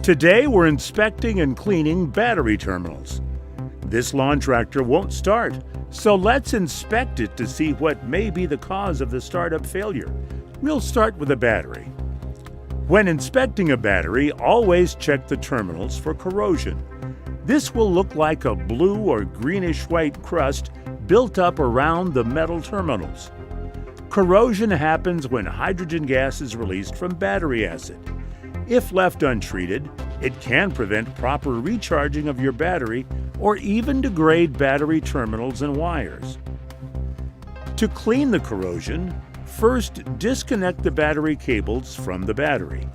Today we're inspecting and cleaning battery terminals. This lawn tractor won't start, so let's inspect it to see what may be the cause of the startup failure. We'll start with a battery. When inspecting a battery, always check the terminals for corrosion. This will look like a blue or greenish-white crust built up around the metal terminals. Corrosion happens when hydrogen gas is released from battery acid. If left untreated, it can prevent proper recharging of your battery or even degrade battery terminals and wires. To clean the corrosion, first disconnect the battery cables from the battery.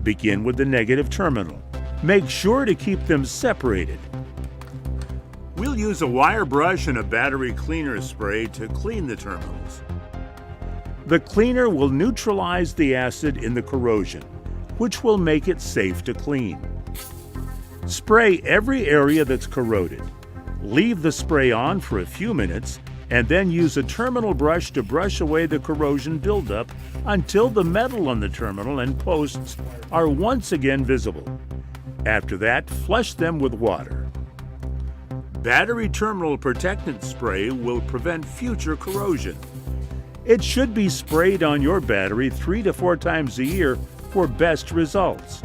Begin with the negative terminal. Make sure to keep them separated. We'll use a wire brush and a battery cleaner spray to clean the terminals. The cleaner will neutralize the acid in the corrosion, which will make it safe to clean. Spray every area that's corroded. Leave the spray on for a few minutes and then use a terminal brush to brush away the corrosion buildup until the metal on the terminal and posts are once again visible. After that, flush them with water. Battery terminal protectant spray will prevent future corrosion. It should be sprayed on your battery 3 to 4 times a year for best results.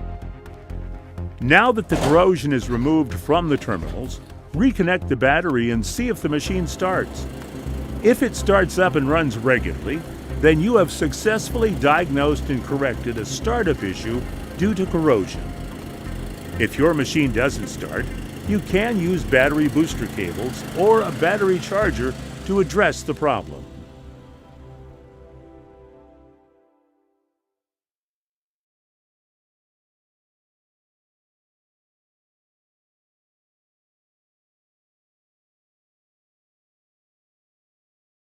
Now that the corrosion is removed from the terminals, reconnect the battery and see if the machine starts. If it starts up and runs regularly, then you have successfully diagnosed and corrected a startup issue due to corrosion. If your machine doesn't start, you can use battery booster cables or a battery charger to address the problem.